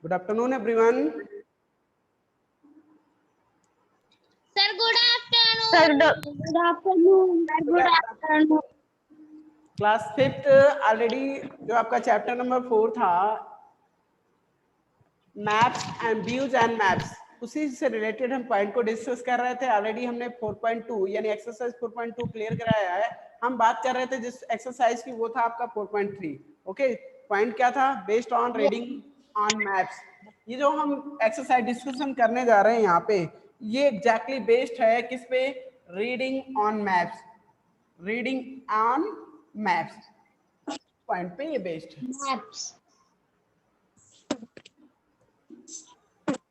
Good afternoon, everyone. Sir, good afternoon. Good afternoon. Good afternoon. Class 5th already जो आपका chapter number 4 था, maps and views and maps, उसी से related हम point को discuss कर रहे थे। ऑलरेडी हमने 4.2 यानी एक्सरसाइज 4.2 क्लियर कराया है। हम बात कर रहे थे जिस एक्सरसाइज की, वो था आपका 4.3। ओके, पॉइंट क्या था? Based on reading on maps. ये जो हम एक्सरसाइज डिस्कशन करने जा रहे हैं यहाँ पे, ये एग्जैक्टली बेस्ड है किस पे? Reading on maps. Reading on maps point पे ये बेस्ड है। Maps.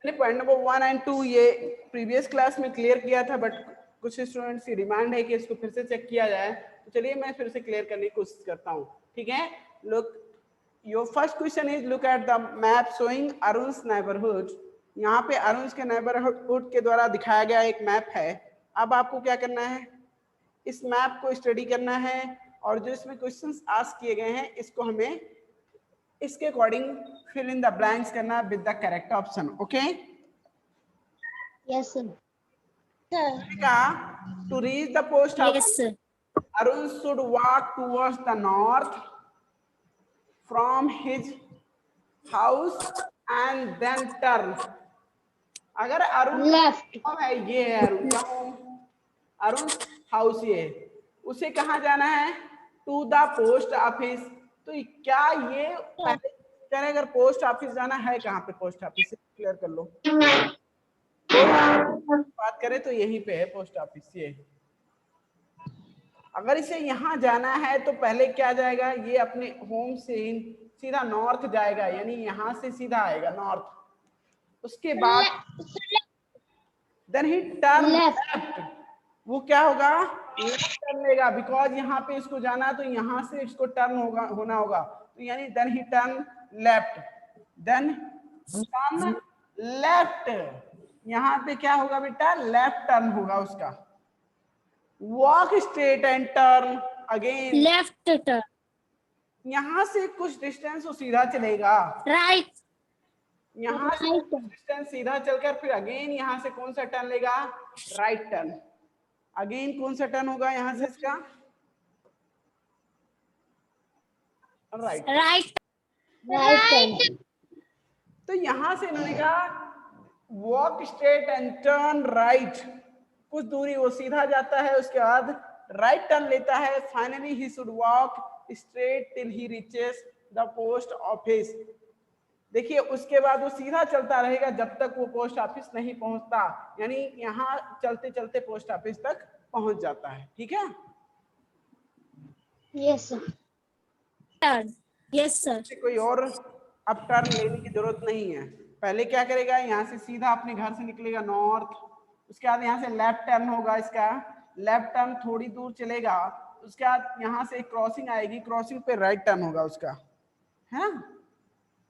पॉइंट नंबर 1 एंड 2 ये प्रीवियस क्लास में क्लियर किया था, बट कुछ स्टूडेंट्स की डिमांड है कि इसको फिर से चेक किया जाए, तो चलिए मैं फिर से क्लियर करने की कोशिश करता हूँ। ठीक है, look, your first question is look at the map showing Arun's neighbourhood. यहाँ पे अरुण्स के नेबरहुड के द्वारा दिखाया गया एक मैप है। अब आपको क्या करना है? इस मैप को स्टडी करना है, और जो इसमें क्वेश्चंस आस्क किए गए हैं इसको हमें इसके according fill in the blanks करना with the correct option. Okay, Yes, sir. to reach the post office, Yes, sir. Arun should walk towards the north from his house and then turn। अगर Arun Left. है, ये है अरुण का home, Arun house ये, उसे कहाँ जाना है? To the post office. तो क्या ये पहले करें, अगर पोस्ट ऑफिस जाना है, कहाँ पे पोस्ट ऑफिस से क्लियर कर लो। बात करें तो यहीं पे है पोस्ट ऑफिस ये। अगर इसे यहाँ जाना है तो पहले क्या जाएगा? ये अपने होम से सीधा नॉर्थ जाएगा, यानी यहाँ से सीधा आएगा नॉर्थ। उसके बाद देन ही टर्न लेफ्ट। वो क्या होगा? लेफ्ट टर्न लेगा, बिकॉज यहाँ पे इसको जाना है तो यहाँ से इसको टर्न होना होगा, तो यानी then he turn left. Then turn left, यहाँ पे क्या होगा बेटा? लेफ्ट टर्न होगा उसका। Walk straight and turn again. Left turn. यहाँ से कुछ डिस्टेंस वो सीधा चलेगा, Right. यहाँ से कुछ डिस्टेंस सीधा चलकर फिर अगेन यहाँ से कौन सा टर्न लेगा? Right turn. अगेन कौन सा टर्न होगा यहाँ से इसका? राइट। Right. Right. तो यहाँ से इन्होंने कहा walk straight and turn right. कुछ दूरी वो सीधा जाता है, उसके बाद राइट टर्न लेता है। Finally he should walk straight till he reaches the post office. देखिए, उसके बाद वो सीधा चलता रहेगा जब तक वो पोस्ट ऑफिस नहीं पहुंचता, यानी यहाँ चलते चलते पोस्ट ऑफिस तक पहुंच जाता है। ठीक है, Yes, sir. Turn. Yes, sir. कोई और अब टर्न लेने की जरूरत नहीं है। पहले क्या करेगा? यहाँ से सीधा अपने घर से निकलेगा नॉर्थ, उसके बाद यहाँ से लेफ्ट टर्न होगा इसका, लेफ्ट टर्न थोड़ी दूर चलेगा, उसके बाद यहाँ से एक क्रॉसिंग आएगी, क्रॉसिंग पे राइट टर्न होगा उसका, है।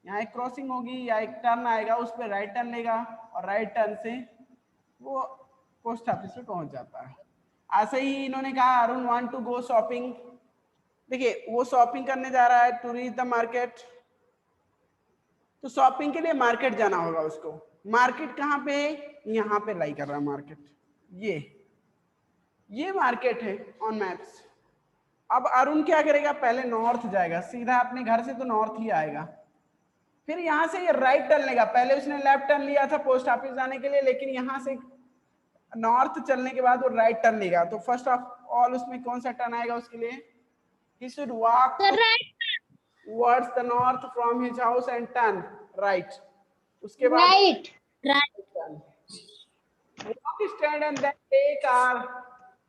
यहाँ एक क्रॉसिंग होगी या एक टर्न आएगा, उस पर राइट टर्न लेगा, और राइट टर्न से वो पोस्ट ऑफिस पे पहुंच जाता है। ऐसे ही इन्होंने कहा Arun want to go shopping. देखिए, वो शॉपिंग करने जा रहा है, टू रीच द मार्केट। तो शॉपिंग के लिए मार्केट जाना होगा उसको। मार्केट कहाँ पे? यहाँ पे लाई कर रहा है मार्केट, ये मार्केट है ऑन मैप्स। अब अरुण क्या करेगा? पहले नॉर्थ जाएगा, सीधा अपने घर से तो नॉर्थ ही आएगा, फिर यहाँ से ये राइट टर्न लेगा। पहले उसने लेफ्ट टर्न लिया था पोस्ट ऑफिस जाने के लिए, लेकिन यहाँ से नॉर्थ चलने के बाद वो राइट टर्न लेगा। तो फर्स्ट ऑफ ऑल उसमें कौन सा टर्न आएगा उसके लिए? he should walk towards the north from his house and turn right। उसके बाद Right. Right. walk stand and then take car।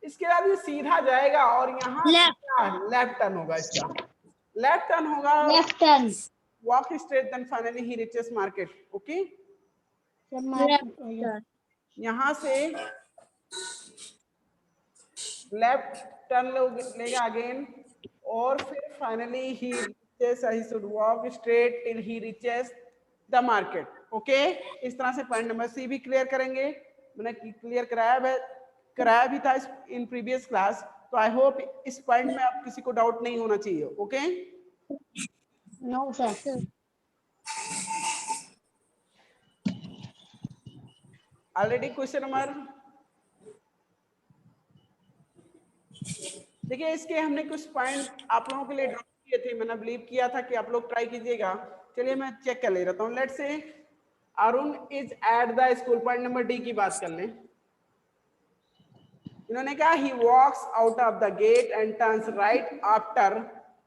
इसके बाद ये सीधा जाएगा और यहाँ लेफ्ट टर्न होगा, इसका लेफ्ट टर्न होगा, Left turn. walk straight then finally he reaches market। Okay, Left turn. यहाँ से लेफ्ट टर्न लेगा अगेन, और फिर finally he should walk straight till he reaches the market. Okay, इस तरह से पॉइंट नंबर सी भी क्लियर करेंगे। मैंने क्लियर कराया भी था इन प्रीवियस क्लास, तो आई होप इस पॉइंट में आप किसी को डाउट नहीं होना चाहिए। Okay, No, sir. Already question number, देखिए इसके हमने कुछ पॉइंट आप लोगों के लिए ड्रॉ किए थे, मैंने बिलीव किया था कि आप लोग ट्राई कीजिएगा। चलिए मैं चेक कर ले रहा हूँ। Let's say Arun is at the school, point number D की बात कर लें। इन्होंने कहा he walks out of the gate and turns right after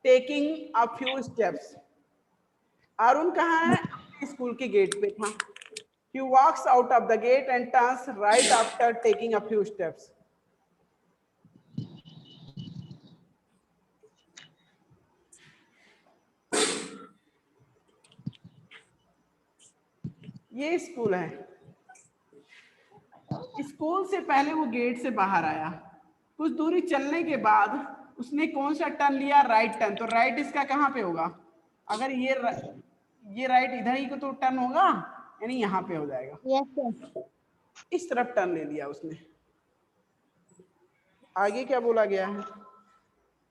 taking a few steps. Arun कहाँ है? अपने स्कूल के गेट पे था। He walks out of the gate and turns right after taking a few steps. ये स्कूल है। School से पहले वो गेट से बाहर आया, कुछ दूरी चलने के बाद उसने कौन सा टर्न लिया? Right turn. तो राइट इसका कहाँ पे होगा? अगर ये राइट इधर ही को तो टर्न होगा, यानी यहाँ पे हो जाएगा। Yes, sir. इस तरफ टर्न ले लिया उसने। आगे क्या बोला गया है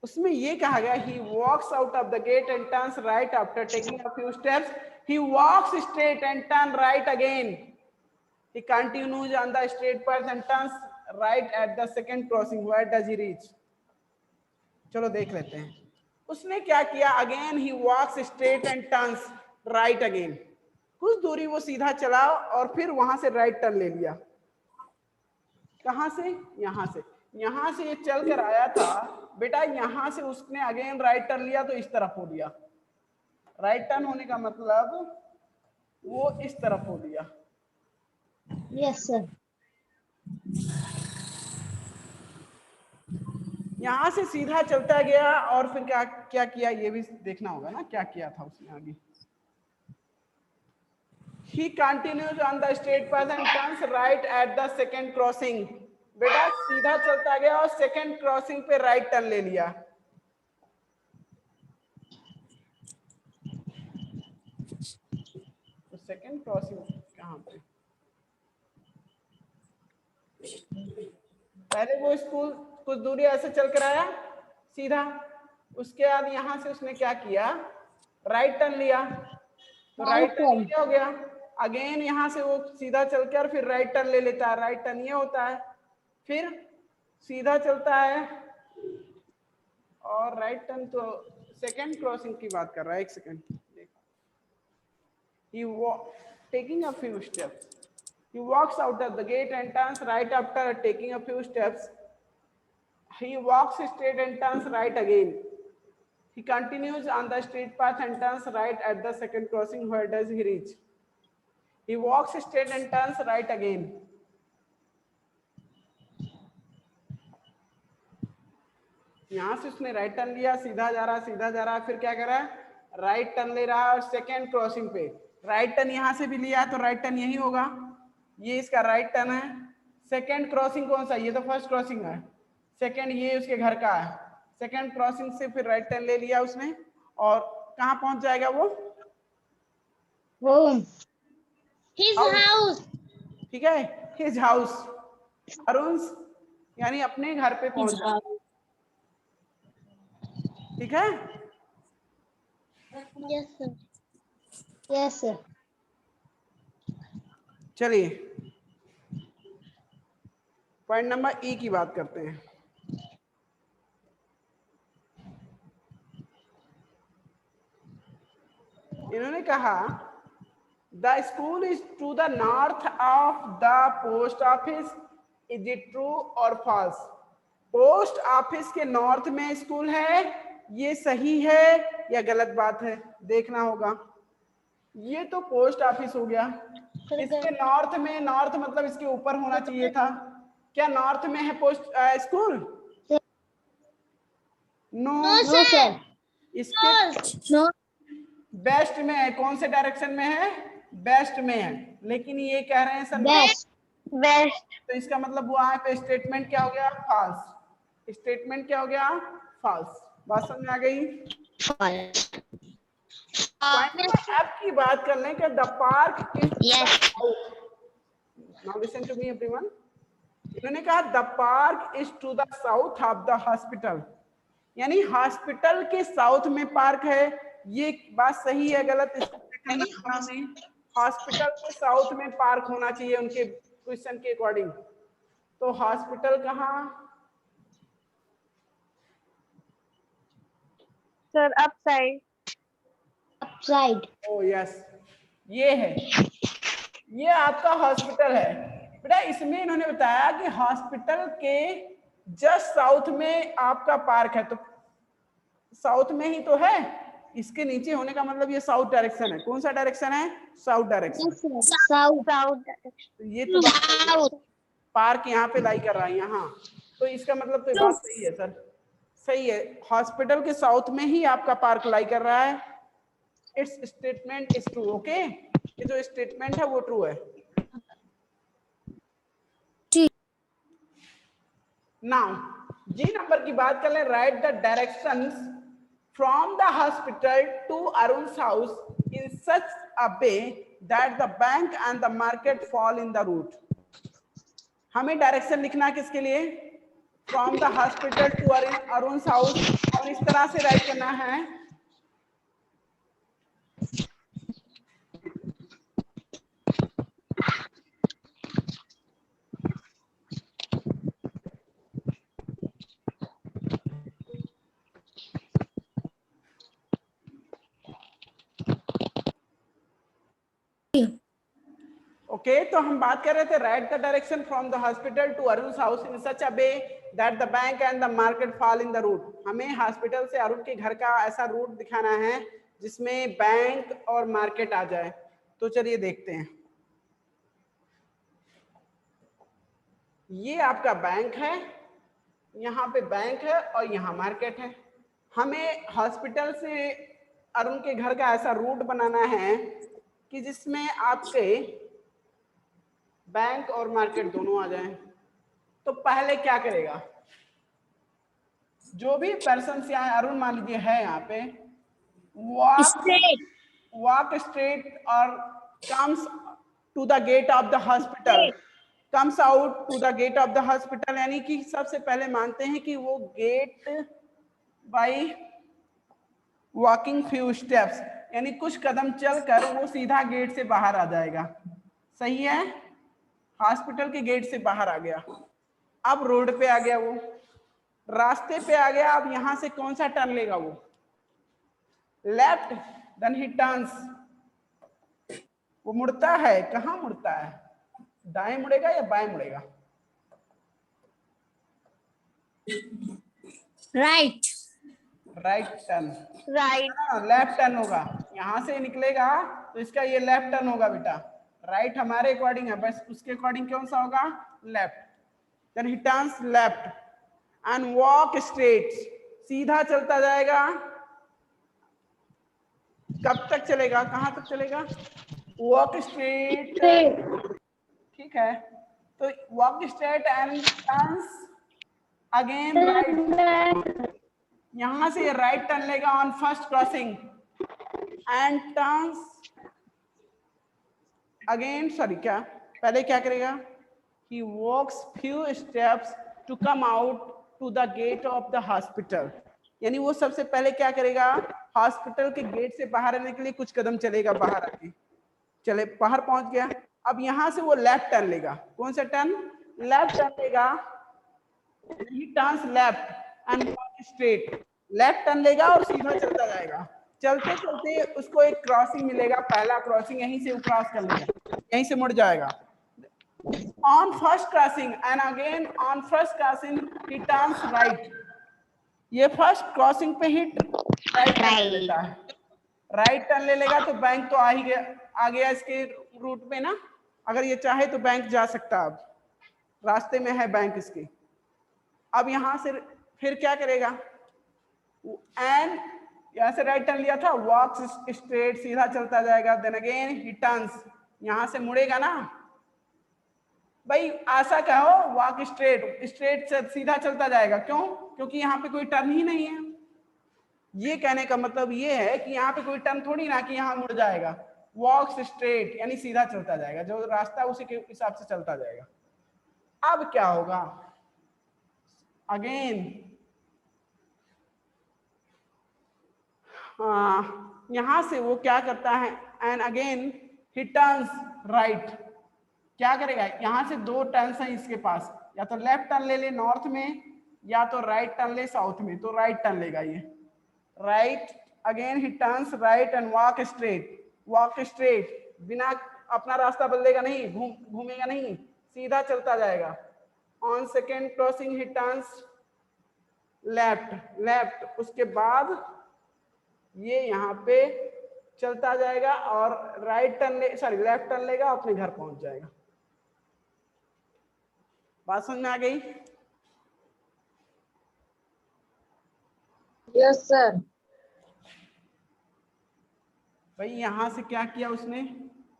उसमें? ये कहा गया he walks out of the gate and turns right after taking a few steps. He walks straight and turn right again. He continues on the straight path and turns right at the second crossing. Where does he reach? चलो देख लेते हैं उसने क्या किया। Again he walks straight and turns right again. कुछ दूरी वो सीधा चला और फिर वहां से राइट टर्न ले लिया। कहां से? यहां से। यहां से ये चल कर आया था बेटा, यहां से उसने अगेन राइट टर्न लिया तो इस तरफ हो दिया। राइट टर्न होने का मतलब वो इस तरफ हो दिया। Yes, sir. यहां से सीधा चलता गया और फिर क्या क्या किया ये भी देखना होगा ना, क्या किया था उसने आगे। He continues on the straight path and turns right at the second crossing. बेटा सीधा चलता गया और सेकंड क्रॉसिंग पे राइट टर्न ले लिया। तो सेकंड क्रॉसिंग कहां पे? पहले वो स्कूल कुछ दूरी ऐसे चल कर आया सीधा, उसके बाद यहां से उसने क्या किया? राइट टर्न लिया। तो राइट टर्न क्या हो गया? अगेन यहां से वो सीधा चलकर फिर राइट टर्न ले लेता है। राइट टर्न ये होता है, फिर सीधा चलता है और राइट टर्न तो सेकंड क्रॉसिंग की बात कर रहा है। एक second, he taking a few steps. He walks out of the gate and turns right after taking a few steps. He walks straight and turns right again. He continues on the straight path and turns right at the second crossing. Where does he reach? He walks straight and turns right again. यहां से उसने right turn लिया, सीधा जा रहा, सीधा जा रहा, फिर क्या कर रहा है? राइट टर्न ले रहा है और सेकेंड क्रॉसिंग पे राइट टर्न यहां से भी लिया तो राइट टर्न यही होगा। ये इसका राइट टर्न है। सेकेंड क्रॉसिंग कौन सा? ये तो फर्स्ट क्रॉसिंग है। सेकेंड ये उसके घर का है। सेकेंड क्रॉसिंग से फिर राइट टर्न ले लिया उसने और कहां पहुंच जाएगा वो? Home. His house. ठीक है, हिज हाउस। अरुण यानी अपने घर पे पहुंच जाएगा। ठीक है? Yes, sir. Yes, sir. चलिए पॉइंट नंबर ई की बात करते हैं। इन्होंने कहा the school is to the north of the post office. Is it true और फॉल्स? पोस्ट ऑफिस के नॉर्थ में स्कूल है, ये सही है या गलत बात है? देखना होगा। ये तो पोस्ट ऑफिस हो गया, इसके नॉर्थ में, नॉर्थ मतलब इसके ऊपर होना चाहिए था। क्या नॉर्थ में है पोस्ट स्कूल? No sir. इसके वेस्ट में है। कौन से डायरेक्शन में है? वेस्ट में है। लेकिन ये कह रहे हैं सर वेस्ट। तो इसका मतलब वहां पे स्टेटमेंट क्या हो गया? फॉल्स। स्टेटमेंट क्या हो गया? फॉल्स। बात समझ आ गई? पॉइंट नंबर एफ की बात कर लें कि the park is now listen to me everyone. इन्होंने कहा the park is to the south of the hospital, यानी हॉस्पिटल के साउथ में पार्क है। ये बात सही है गलत? इसको हॉस्पिटल के साउथ में पार्क होना चाहिए उनके क्वेश्चन के अकॉर्डिंग। तो हॉस्पिटल कहाँ? Sir upside. Upside. ओ यस, ये है, ये आपका हॉस्पिटल है बेटा। इसमें इन्होंने बताया कि हॉस्पिटल के जस्ट साउथ में आपका पार्क है, तो साउथ में ही तो है, इसके नीचे होने का मतलब ये साउथ डायरेक्शन है। कौन सा डायरेक्शन है? South direction. Yes, sir. South. South. तो ये तो South. पार्क यहाँ पे लाई कर रहा है यहाँ, तो इसका मतलब तो ये बात सही है सर, सही है। हॉस्पिटल के साउथ में ही आपका पार्क लाई कर रहा है। It's statement is true. Okay, ये जो स्टेटमेंट है वो ट्रू है। नाउ जी नंबर की बात कर ले। Write the directions from the hospital to Arun's house in such a way that the bank and the market fall in the route. हमें डायरेक्शन लिखना है किसके लिए? From the hospital to Arun's house, और इस तरह से राइट करना है ओके। तो हम बात कर रहे थे write the direction from the hospital to Arun's house in such a way that the bank and the market fall in the route. हमें हॉस्पिटल से अरुण के घर का ऐसा रूट दिखाना है जिसमें बैंक और मार्केट आ जाए। तो चलिए देखते हैं। ये आपका बैंक है, यहाँ पे बैंक है और यहाँ मार्केट है। हमें हॉस्पिटल से अरुण के घर का ऐसा रूट बनाना है कि जिसमें आपके बैंक और मार्केट दोनों आ जाएं। तो पहले क्या करेगा? जो भी पर्सन यहाँ अरुण मान लीजिए है, यहाँ पे walk straight or comes to the gate of the hospital, comes out to the gate of the hospital, यानी कि सबसे पहले मानते हैं कि वो gate by walking few steps, यानी कुछ कदम चलकर वो सीधा गेट से बाहर आ जाएगा। सही है, हॉस्पिटल के गेट से बाहर आ गया। अब रोड पे आ गया, वो रास्ते पे आ गया। अब यहां से कौन सा टर्न लेगा? वो लेफ्ट, देन ही टर्न्स। वो मुड़ता है, कहां मुड़ता है? दाएं मुड़ेगा या बाएं मुड़ेगा? Right. Right turn. Right. Left turn होगा, यहां से निकलेगा तो इसका ये लेफ्ट टर्न होगा बेटा। राइट हमारे अकॉर्डिंग है, बस उसके अकॉर्डिंग कौन सा होगा? Left. Then he turns left and walk straight, सीधा चलता जाएगा। कब तक चलेगा? कहां तक चलेगा? वॉक स्ट्रेट, ठीक है। तो walk straight and turns again right. यहां से राइट टर्न लेगा on first crossing and turns again, sorry क्या पहले क्या करेगा? He walks few steps to come out to the gate of the hospital, यानी वो सबसे पहले क्या करेगा? हॉस्पिटल के गेट से बाहर आने के लिए कुछ कदम चलेगा बाहर आके। चले बाहर पहुंच गया। अब यहां से वो लेफ्ट टर्न लेगा। कौन सा टर्न? लेफ्ट टर्न लेगा। ही turns left and walk straight, left turn लेगा और सीधा चलता जाएगा। चलते चलते उसको एक क्रॉसिंग मिलेगा, पहला क्रॉसिंग, यहीं से वो क्रॉस कर लेगा, यहीं से मुड़ जाएगा। On first crossing and again on first crossing he turns right. ये फर्स्ट क्रॉसिंग पे ही राइट टर्न ले लेता है। राइट टर्न ले लेगा तो बैंक तो आ ही गया, आ गया इसके रूट में ना। अगर ये चाहे तो बैंक जा सकता है, अब रास्ते में है बैंक इसके। अब यहां से फिर क्या करेगा? एंड यहां से राइट टर्न लिया था, वॉक्स स्ट्रेट, सीधा चलता जाएगा। देन अगेन ही टर्न्स, यहां से मुड़ेगा ना भाई, आशा कहो वॉक स्ट्रेट, स्ट्रेट से सीधा चलता जाएगा। क्यों? क्योंकि यहाँ पे कोई टर्न ही नहीं है। ये कहने का मतलब ये है कि यहाँ पे कोई टर्न थोड़ी ना कि यहाँ मुड़ जाएगा। वॉक्स स्ट्रेट यानी सीधा चलता जाएगा, जो रास्ता उसी के हिसाब से चलता जाएगा। अब क्या होगा? अगेन यहां से वो क्या करता है? And again he turns right. क्या करेगा, यहाँ से दो टर्न्स हैं इसके पास, या तो लेफ्ट टर्न ले ले नॉर्थ में, या तो राइट टर्न ले साउथ में, तो राइट टर्न लेगा ये, right. Again he turns right and walk straight, बिना अपना रास्ता बदलेगा नहीं, घूमेगा नहीं, सीधा चलता जाएगा। On second crossing he turns left, उसके बाद ये यहाँ पे चलता जाएगा और लेफ्ट टर्न लेगा, अपने घर पहुंच जाएगा। बात समझ में आ गई? Yes sir. भाई यहां से क्या किया उसने,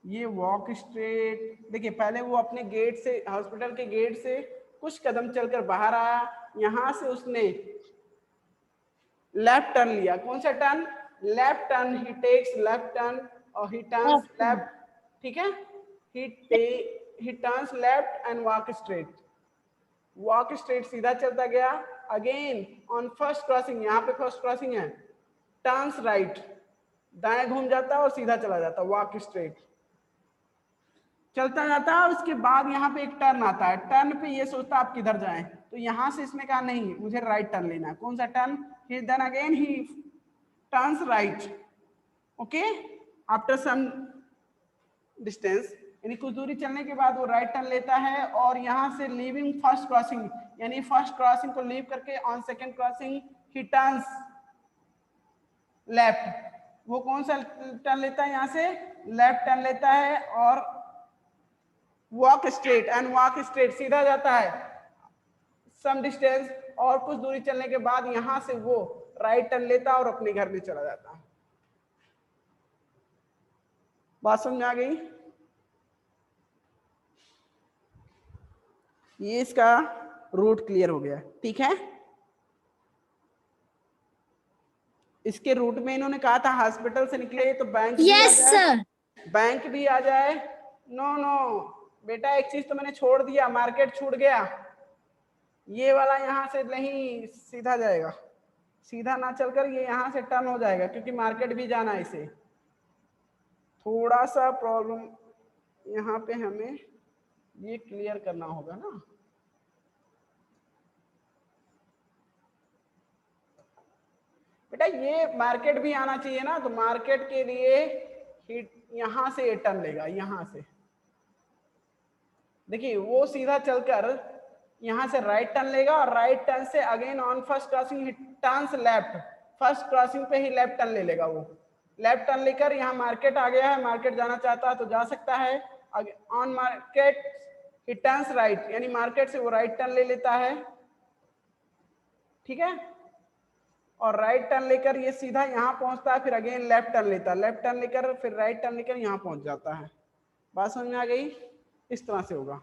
ये वॉक स्ट्रेट, देखिए पहले वो अपने गेट से, हॉस्पिटल के गेट से कुछ कदम चलकर बाहर आया, यहां से उसने लेफ्ट टर्न लिया। कौन सा टर्न? लेफ्ट टर्न, ही टेक्स लेफ्ट टर्न और ही टर्न्स लेफ्ट, ठीक है, ही turns left and walk straight, सीधा चलता गया। अगेन ऑन फर्स्ट क्रॉसिंग, यहाँ पे फर्स्ट क्रॉसिंग है, टर्न्स राइट, दाएं घूम जाता और सीधा चला जाता, वॉक स्ट्रेट चलता जाता। उसके बाद यहाँ पे एक टर्न आता है, टर्न पे ये सोचता आप किधर जाएं, तो यहां से इसने कहा नहीं मुझे राइट टर्न लेना है। कौन सा turn? Then again he turns right, okay, after some distance, यानी कुछ दूरी चलने के बाद वो राइट टर्न लेता है और यहाँ से लीविंग फर्स्ट क्रॉसिंग, यानी फर्स्ट क्रॉसिंग को लीव करके on second crossing he turns left. वो कौन सा टर्न लेता है? यहाँ से लेफ्ट टर्न लेता है और वॉक स्ट्रेट, सीधा जाता है सम डिस्टेंस, और कुछ दूरी चलने के बाद यहां से वो राइट टर्न लेता और अपने घर में चला जाता है। बात समझ में आ गई? ये इसका रूट क्लियर हो गया, ठीक है। इसके रूट में इन्होंने कहा था हॉस्पिटल से निकले तो बैंक यस सर। बैंक भी आ जाए। नो बेटा, एक चीज तो मैंने छोड़ दिया, मार्केट छूट गया। ये वाला यहाँ से नहीं सीधा जाएगा, सीधा ना चलकर ये यहाँ से टर्न हो जाएगा, क्योंकि मार्केट भी जाना है इसे। थोड़ा सा प्रॉब्लम यहाँ पे हमें ये क्लियर करना होगा ना। बेटा ये मार्केट भी आना चाहिए ना, तो मार्केट के लिए यहां से ये टर्न लेगा, यहां से देखिए वो सीधा चलकर यहां से राइट टर्न लेगा और राइट टर्न से again on first crossing turns left, first crossing पे ही लेफ्ट टर्न ले लेगा। वो लेफ्ट टर्न लेकर यहाँ मार्केट आ गया है, मार्केट जाना चाहता है तो जा सकता है। On market he turns right, यानी मार्केट से वो राइट टर्न ले लेता है, ठीक है, और राइट टर्न लेकर ये सीधा यहाँ पहुंचता है, फिर अगेन लेफ्ट टर्न लेता है, लेफ्ट टर्न लेकर फिर राइट टर्न लेकर यहाँ पहुंच जाता है। बात समझ में आ गई? इस तरह से होगा,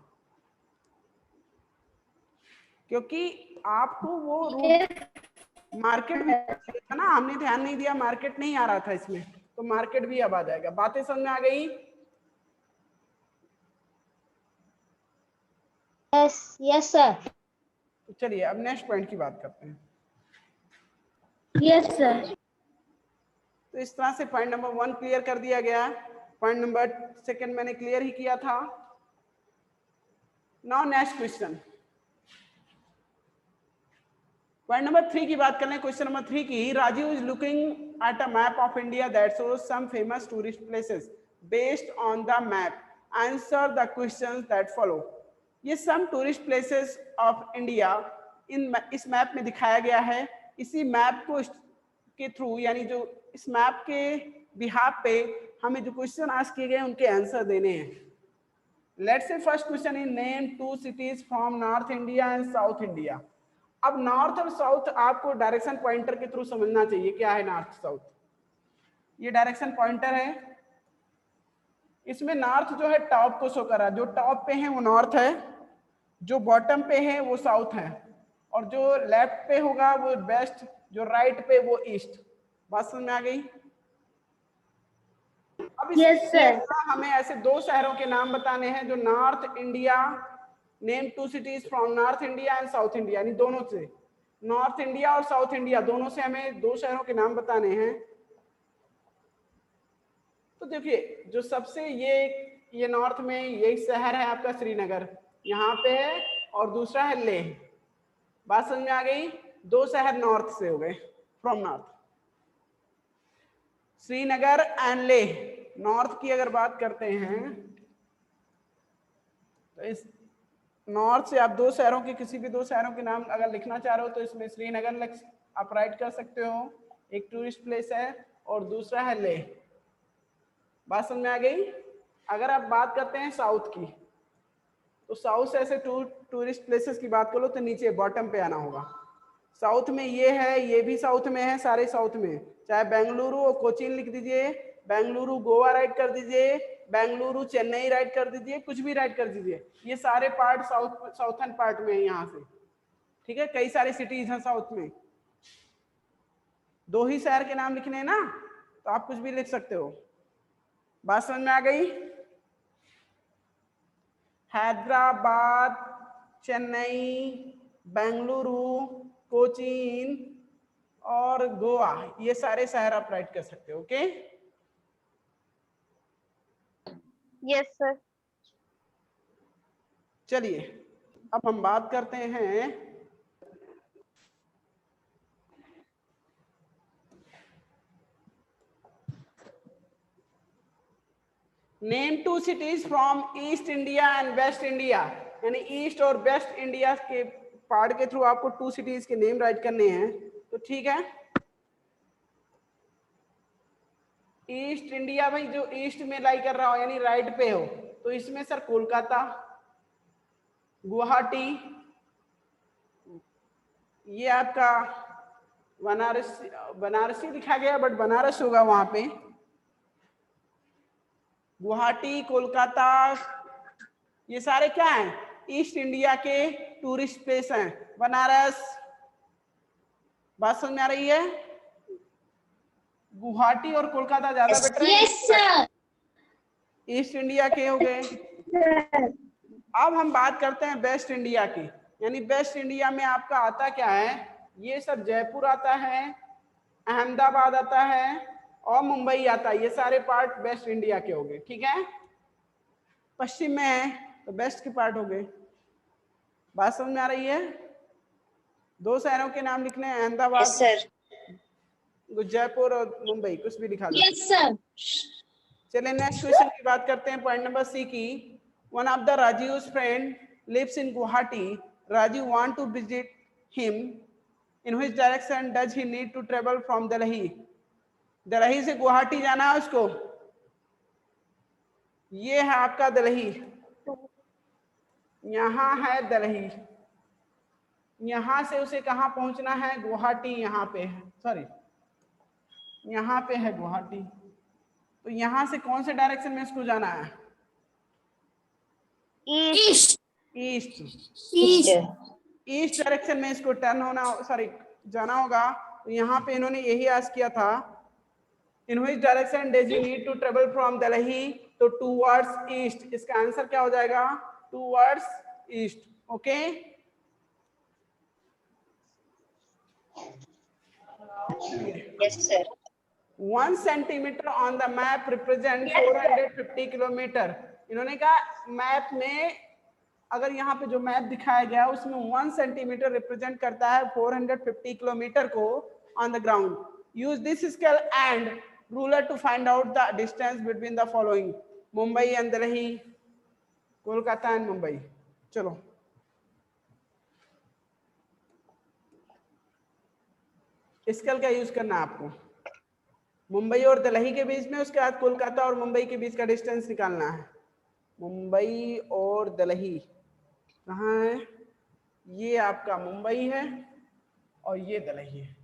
क्योंकि आपको वो रूट मार्केट में था ना, हमने ध्यान नहीं दिया, मार्केट नहीं आ रहा था इसमें, तो मार्केट भी अब आ जाएगा। बातें समझ में आ गई? Yes sir. चलिए अब नेक्स्ट पॉइंट की बात करते हैं। Yes sir. तो इस तरह से पॉइंट नंबर 1 क्लियर कर दिया गया। पॉइंट नंबर 2 मैंने क्लियर ही किया था। Now next question, point number 3 की बात कर लें। क्वेश्चन नंबर 3 की, Rajiv is looking at a map of India that shows some famous tourist places based on the map, answer the questions that follow. ये some tourist places of India इस map में दिखाया गया है। इसी मैप को के थ्रू, यानी जो इस मैप के बिहाफ पे हमें जो क्वेश्चन आस्क किए गए उनके आंसर देने हैं। Let's say first question is name 2 cities from north India and south India. अब नॉर्थ और साउथ आपको डायरेक्शन पॉइंटर के थ्रू समझना चाहिए क्या है नॉर्थ साउथ। ये डायरेक्शन पॉइंटर है, इसमें नॉर्थ जो है टॉप को शो कर रहा है, जो टॉप पे है वो नॉर्थ है, जो बॉटम पे है वो साउथ है, और जो लेफ्ट पे होगा वो वेस्ट, जो राइट पे वो ईस्ट। बात समझ में आ गई? अब हमें ऐसे 2 शहरों के नाम बताने हैं जो north India, name 2 cities from north India and south India, यानी दोनों से, नॉर्थ इंडिया और साउथ इंडिया दोनों से हमें 2 शहरों के नाम बताने हैं। तो देखिए जो सबसे ये ये नॉर्थ में यही शहर है आपका श्रीनगर, यहाँ पे है, और दूसरा है लेह। बात समझ में आ गई? 2 शहर नॉर्थ से हो गए, from north, Srinagar and Leh. North की अगर बात करते हैं तो इस नॉर्थ से आप 2 शहरों के, किसी भी 2 शहरों के नाम अगर लिखना चाह रहे हो तो इसमें श्रीनगर आप राइट कर सकते हो, एक टूरिस्ट प्लेस है, और दूसरा है लेह। बात समझ में आ गई? अगर आप बात करते हैं साउथ की, तो साउथ से ऐसे टूरिस्ट प्लेसेस की बात करो तो नीचे बॉटम पे आना होगा। साउथ में ये है, ये भी साउथ में है, सारे साउथ में, चाहे बेंगलुरु और कोचीन लिख दीजिए, बेंगलुरु गोवा राइट कर दीजिए, बेंगलुरु चेन्नई राइट कर दीजिए, कुछ भी राइट कर दीजिए, ये सारे पार्ट साउथर्न पार्ट में है यहाँ से। ठीक है, कई सारे सिटीज हैं साउथ में, 2 ही शहर के नाम लिखने हैं ना, तो आप कुछ भी लिख सकते हो। बात समझ में आ गई? हैदराबाद, चेन्नई, बेंगलुरु, कोचीन और गोवा, ये सारे शहर आप राइट कर सकते हो। Okay, Yes, sir. चलिए अब हम बात करते हैं name 2 cities from east India and waste India, यानी ईस्ट और वेस्ट इंडिया के पार्ट के थ्रू आपको 2 सिटीज के नेम राइट करने हैं। तो ठीक है, ईस्ट इंडिया भाई, जो ईस्ट में लाई कर रहा हो यानी राइट पे हो, तो इसमें सर कोलकाता, गुवाहाटी, ये आपका बनारसी लिखा गया बट बनारस होगा वहां पे, गुवाहाटी, कोलकाता, ये सारे क्या हैं? ईस्ट इंडिया के टूरिस्ट प्लेस हैं। बनारस, बात समझ में आ रही है? गुवाहाटी और कोलकाता ज्यादा बेटर है। Yes, sir. ईस्ट इंडिया के हो गए। अब हम बात करते हैं वेस्ट इंडिया की, यानी वेस्ट इंडिया में आपका आता क्या है? ये सब जयपुर आता है, अहमदाबाद आता है और मुंबई आता है, ये सारे पार्ट वेस्ट इंडिया के हो गए। ठीक है, पश्चिम में है तो वेस्ट के पार्ट हो गए। बात समझ में आ रही है? 2 शहरों के नाम लिखने हैं, अहमदाबाद, Yes, sir. जयपुर और मुंबई, कुछ भी लिखा जाए। Yes, sir. चलिए नेक्स्ट क्वेश्चन की बात करते हैं, पॉइंट नंबर सी की। One of the Rajiv's friend lives in Guwahati, Rajiv want to visit him, in which direction does he need to travel from Delhi? Delhi से गुवाहाटी जाना है उसको, ये है आपका दिल्ली, यहाँ है दिल्ली, यहाँ से उसे कहाँ पहुंचना है? गुवाहाटी, यहाँ पे है, सॉरी यहाँ पे है गुवाहाटी, तो यहाँ से कौन से डायरेक्शन में इसको जाना है? East. East, East. East direction में इसको टर्न होना, सॉरी जाना होगा। तो यहाँ पे इन्होंने यही आस्क किया था, in which direction does you need to travel from Delhi, तो टूवर्ड्स ईस्ट, इसका आंसर क्या हो जाएगा? Towards east. Okay, Yes, sir. 1 centimetre on the map represent 450 kilometre. इन्होंने कहा मैप में, अगर यहाँ पे जो मैप दिखाया गया उसमें 1 सेंटीमीटर रिप्रेजेंट करता है 450 किलोमीटर को on the ground. Use this scale and ruler to find out the distance between the following, Mumbai and Delhi, Kolkata and Mumbai. चलो स्केल का यूज करना है आपको, मुंबई और दिल्ली के बीच में, उसके बाद कोलकाता और मुंबई के बीच का डिस्टेंस निकालना है। मुंबई और दिल्ली कहाँ है? ये आपका मुंबई है और ये दिल्ली है।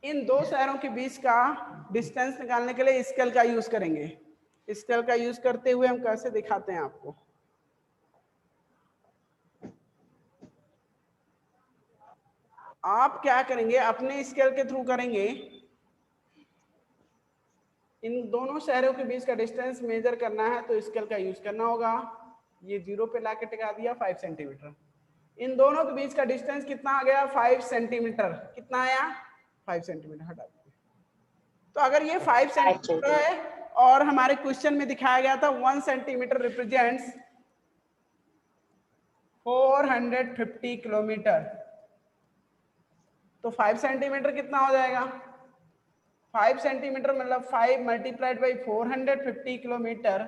इन 2 शहरों के बीच का डिस्टेंस निकालने के लिए स्केल का यूज करेंगे। स्केल का यूज करते हुए हम कैसे दिखाते हैं आपको, आप क्या करेंगे, अपने स्केल के थ्रू करेंगे। इन दोनों शहरों के बीच का डिस्टेंस मेजर करना है तो स्केल का यूज करना होगा। ये 0 पे लाके टिका दिया 5 सेंटीमीटर। इन दोनों के बीच का डिस्टेंस कितना आ गया? 5 सेंटीमीटर। कितना आया? 5 सेंटीमीटर। हटा दीजिए। तो अगर ये 5 सेंटीमीटर है और हमारे क्वेश्चन में दिखाया गया था 1 सेंटीमीटर रिप्रेजेंट्स 450 किलोमीटर। तो 5 सेंटीमीटर कितना हो जाएगा? 5 सेंटीमीटर मतलब 5 मल्टीप्लाइड बाई 450 किलोमीटर,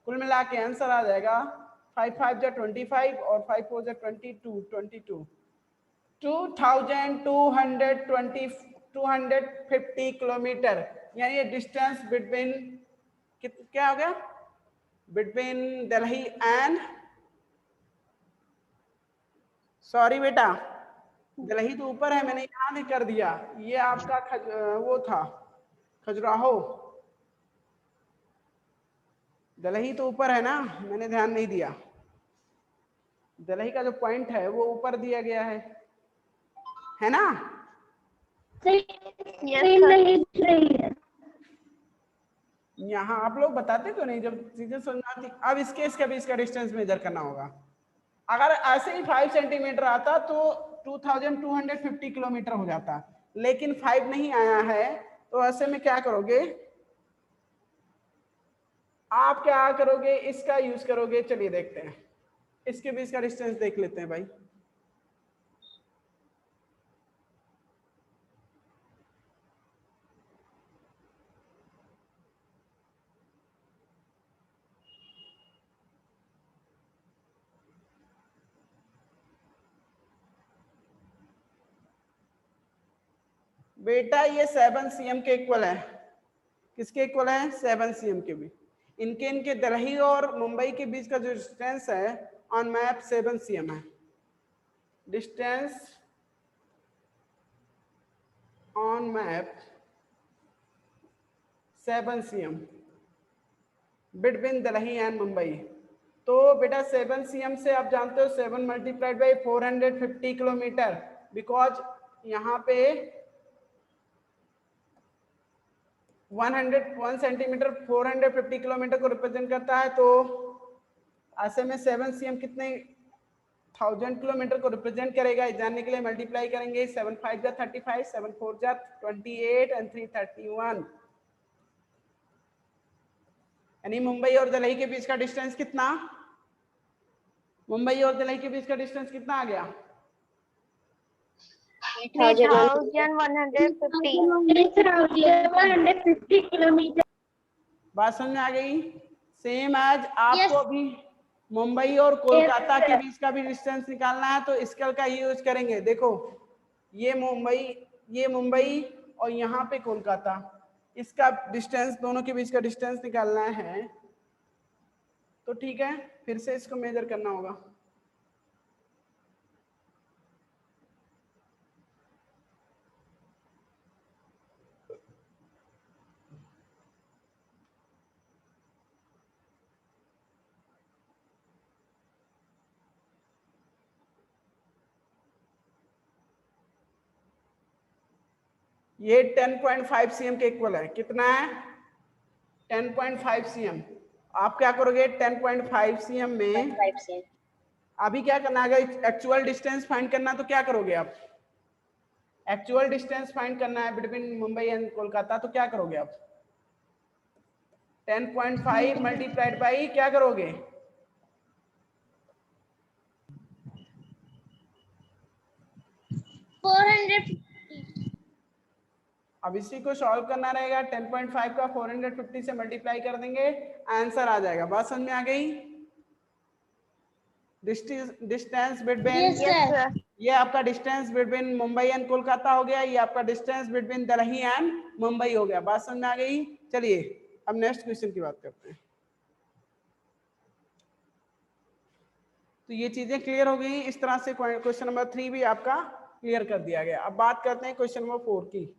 कुल मिला के आंसर आ जाएगा 5 5 जा 25 और 5 4 जा 22 2250 किलोमीटर, यानी ये डिस्टेंस बिटवीन क्या हो गया? बिटवीन दिल्ली एंड, सॉरी बेटा दिल्ली तो ऊपर है, मैंने यहाँ भी कर दिया, ये आपका वो था खजुराहो, दिल्ली तो ऊपर है ना, मैंने ध्यान नहीं दिया। दिल्ली का जो पॉइंट है वो ऊपर दिया गया है ना? यहाँ आप लोग बताते क्यों नहीं जब चीजें समझ आती? अब इसके बीच का डिस्टेंस मेजर करना होगा। अगर ऐसे ही 5 सेंटीमीटर आता तो 2250 किलोमीटर हो जाता, लेकिन 5 नहीं आया है, तो ऐसे में क्या करोगे आप? क्या करोगे? इसका यूज करोगे। चलिए देखते हैं, इसके बीच का डिस्टेंस देख लेते हैं भाई। बेटा ये 7 cm के इक्वल है। किसके इक्वल है? 7 cm के भी। इनके दिल्ली और मुंबई के बीच का जो डिस्टेंस है ऑन मैप 7 cm है। Distance on map 7 cm between Delhi and Mumbai. तो बेटा 7 cm से आप जानते हो 7 मल्टीप्लाइड बाई 450 किलोमीटर, बिकॉज यहाँ पे 1 सेंटीमीटर 450 किलोमीटर को रिप्रेजेंट करता है। तो ऐसे में 7 cm कितने 1000 किलोमीटर को रिप्रेजेंट करेगा, इस जानने के लिए मल्टीप्लाई करेंगे। 7 5 जा 35, 7 4 जा 28 एंड 3 31, यानी मुंबई और दिल्ली के बीच का डिस्टेंस कितना? मुंबई और दिल्ली के बीच का डिस्टेंस कितना आ गया? 3150 किलोमीटर। बात समझ में आ गई? सेम एज आपको अभी मुंबई और कोलकाता के बीच का भी डिस्टेंस निकालना है, तो स्केल का यूज करेंगे। देखो ये मुंबई और यहाँ पे कोलकाता, इसका डिस्टेंस, दोनों के बीच का डिस्टेंस निकालना है। तो ठीक है, फिर से इसको मेजर करना होगा। ये 10.5 cm के इक्वल है। कितना है? 10.5 cm। आप क्या करोगे 10.5 cm में? अभी क्या करना है? एक्चुअल डिस्टेंस फाइंड करना, तो क्या करोगे आप? एक्चुअल डिस्टेंस फाइंड करना है बिटवीन मुंबई एंड कोलकाता, तो क्या करोगे आप? 10.5 मल्टीप्लाइड बाई क्या करोगे? अब इसी को सॉल्व करना रहेगा। 10.5 का 450 से मल्टीप्लाई कर देंगे, आंसर आ जाएगा। बात समझ में आ गई? डिस्टेंस बिटवीन, ये आपका distance between Mumbai and Kolkata हो गया, ये आपका distance between Delhi and Mumbai हो गया। बात समझ में आ गई? चलिए अब नेक्स्ट क्वेश्चन की बात करते हैं। तो ये चीजें क्लियर हो गई। इस तरह से क्वेश्चन नंबर 3 भी आपका क्लियर कर दिया गया। अब बात करते हैं क्वेश्चन नंबर 4 की।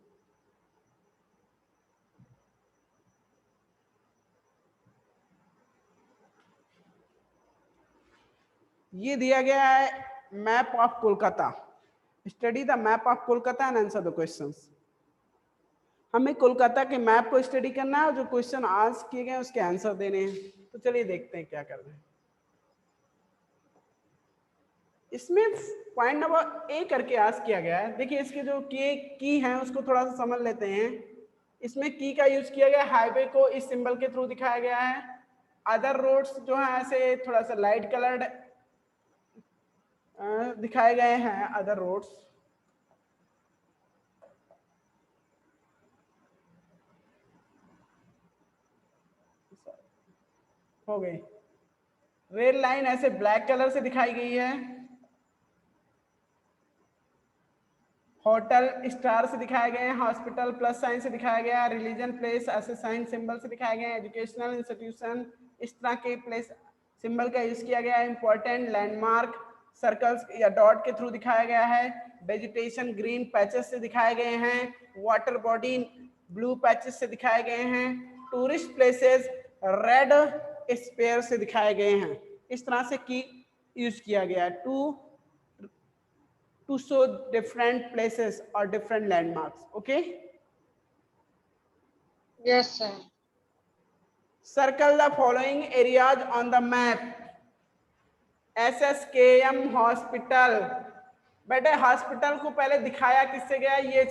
ये दिया गया है map of Kolkata, study the map of Kolkata and answer the questions. हमें कोलकाता के मैप को स्टडी करना है और जो क्वेश्चन आज किए गए उसके आंसर देने हैं। तो चलिए देखते हैं क्या कर रहे हैं। इसमें पॉइंट नंबर ए करके आज किया गया है। देखिए इसके जो की हैं उसको थोड़ा सा समझ लेते हैं। इसमें की का यूज किया गया, हाईवे को इस सिंबल के थ्रू दिखाया गया है। अदर रोड्स जो है ऐसे थोड़ा सा लाइट कलर्ड दिखाए गए हैं, अदर रोड्स। हो गई। रेल लाइन ऐसे ब्लैक कलर से दिखाई गई है। होटल स्टार से दिखाए गए हैं, हॉस्पिटल प्लस साइन से दिखाया गया है, रिलीजन प्लेस ऐसे साइन सिंबल से दिखाए गए हैं, एजुकेशनल इंस्टीट्यूशन इस तरह के प्लेस सिंबल का यूज किया गया है। इंपॉर्टेंट लैंडमार्क सर्कल्स या डॉट के थ्रू दिखाया गया है। वेजिटेशन ग्रीन पैचेस से दिखाए गए हैं, वाटर बॉडी ब्लू पैचेस से दिखाए गए हैं, टूरिस्ट प्लेसेस रेड स्पेयर से दिखाए गए हैं। इस तरह से की यूज किया गया है to show different places or different landmarks. Okay? Yes, sir. Circle the following areas on the map. SSKM hospital. बेटे हॉस्पिटल को पहले दिखाया किससे गया, ये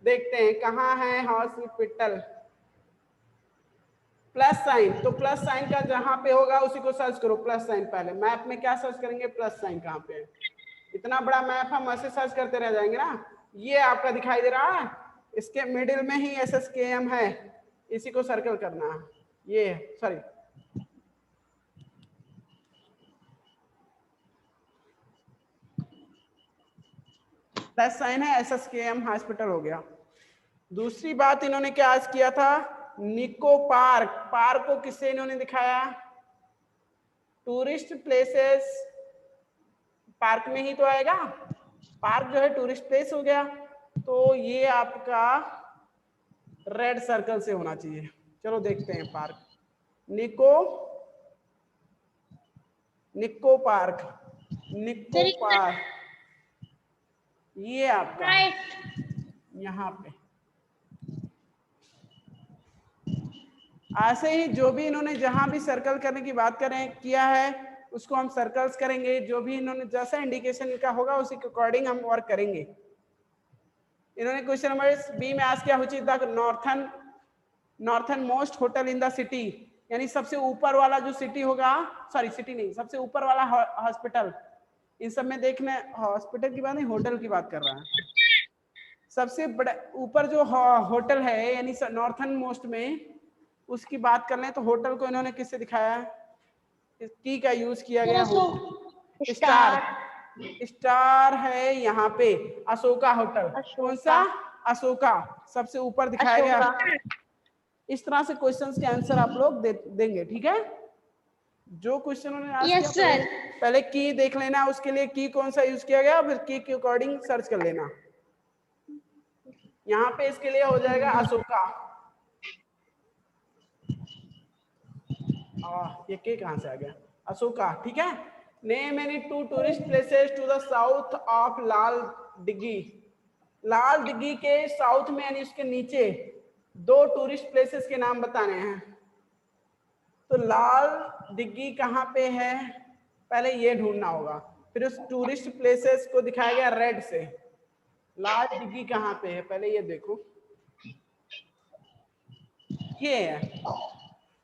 देखते हैं कहाँ है हॉस्पिटल। प्लस साइन, तो प्लस साइन का जहां पे होगा उसी को सर्च करो। प्लस साइन पहले मैप में क्या सर्च करेंगे, प्लस साइन कहाँ पे है। इतना बड़ा मैप हम ऐसे सर्च करते रह जाएंगे ना। ये आपका दिखाई दे रहा है, इसके मिडिल में ही SSKM है, इसी को सर्कल करना है। ये सॉरी प्लस साइन है, SSKM हॉस्पिटल हो गया। दूसरी बात इन्होंने क्या आज किया था, निको पार्क। पार्क को किससे इन्होंने दिखाया, टूरिस्ट प्लेसेस पार्क में ही तो आएगा। पार्क जो है टूरिस्ट प्लेस हो गया, तो ये आपका रेड सर्कल से होना चाहिए। चलो देखते हैं पार्क, निको पार्क, निको पार्क, ये आपका यहाँ पे। ऐसे ही जो भी इन्होंने जहां भी सर्कल करने की बात किया है उसको हम सर्कल्स करेंगे। जो भी इन्होंने जैसा इंडिकेशन इनका होगा उसी के अकॉर्डिंग हम वर्क करेंगे। इन्होंने क्वेश्चन नंबर बी में आज क्या, which is the northern most hotel in the city, यानी सबसे ऊपर वाला जो सिटी होगा, सॉरी सिटी नहीं, सबसे ऊपर वाला हॉस्पिटल। इन सब में देखना, हॉस्पिटल की बात नहीं, होटल की बात कर रहा है। सबसे बड़ा ऊपर जो होटल है यानी नॉर्थन मोस्ट में, उसकी बात कर लें तो होटल को इन्होंने किससे दिखाया है, की का यूज किया गया, स्टार है यहाँ पे, अशोका होटल। कौन सा, अशोका, सबसे ऊपर दिखाया गया। इस तरह से क्वेश्चंस के आंसर आप लोग देंगे, ठीक है। जो क्वेश्चन उन्होंने पहले की देख लेना, उसके लिए की कौन सा यूज किया गया, फिर की के अकॉर्डिंग सर्च कर लेना। यहाँ पे इसके लिए हो जाएगा अशोका। ये के कहां से आ गया, अशोका, ठीक है। Name any 2 tourist places to the south of Lal Diggi. Lal डिग्गी के साउथ में यानी उसके नीचे 2 टूरिस्ट प्लेसेस के नाम बताने हैं। तो लाल डिग्गी कहाँ पे है, पहले ये ढूंढना होगा, फिर उस टूरिस्ट प्लेसेस को दिखाया गया रेड से। लाल डिग्गी कहाँ पे है, पहले ये देखो, ये है,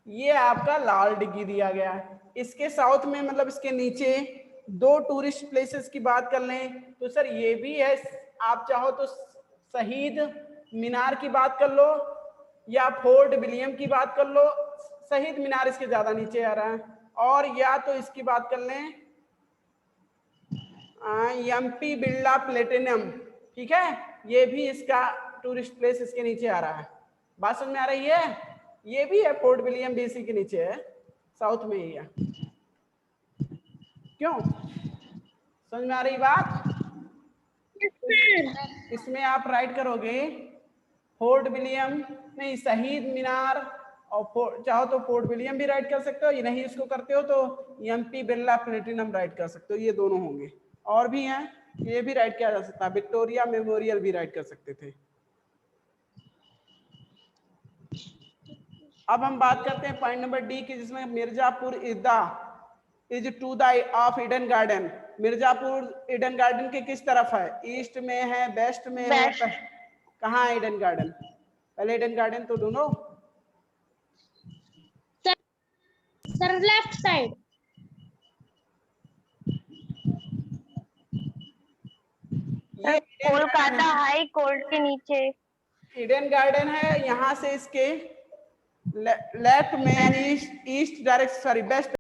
ये आपका लाल डिग्गी दिया गया है। इसके साउथ में मतलब इसके नीचे 2 टूरिस्ट प्लेसेस की बात कर लें तो सर ये भी है। आप चाहो तो शहीद मीनार की बात कर लो या फोर्ट विलियम की बात कर लो, शहीद मीनार इसके ज्यादा नीचे आ रहा है। और या तो इसकी बात कर लें एमपी बिरला प्लेटिनम, ठीक है, ये भी इसका टूरिस्ट प्लेस इसके नीचे आ रहा है। बात समझ में आ रही है, ये भी है, फोर्ट विलियम भी इसी के नीचे है, साउथ में ही है। क्यों, समझ में आ रही बात। इसमें आप राइट करोगे फोर्ट विलियम नहीं, शहीद मीनार, और चाहो तो फोर्ट विलियम भी राइट कर सकते हो, ये नहीं इसको करते हो तो एमपी बिरला प्लेटिनम राइट कर सकते हो, ये दोनों होंगे। और भी हैं, ये भी राइट किया जा सकता है, विक्टोरिया मेमोरियल भी राइट कर सकते थे। अब हम बात करते हैं पॉइंट नंबर डी की, जिसमें Mirzapur is to the of Eden Garden. Mirzapur Eden Garden के किस तरफ है, ईस्ट में है, वेस्ट में है, कहाँ है ईडन गार्डन, पहले ईडन गार्डन तो ढूंढो। Sir left side. ये ईडन कोलकाता गार्डन है। हाई कोर्ट के नीचे। ईडन गार्डन है, यहाँ से इसके लेफ्ट में यानी ईस्ट डायरेक्शन, सॉरी वेस्ट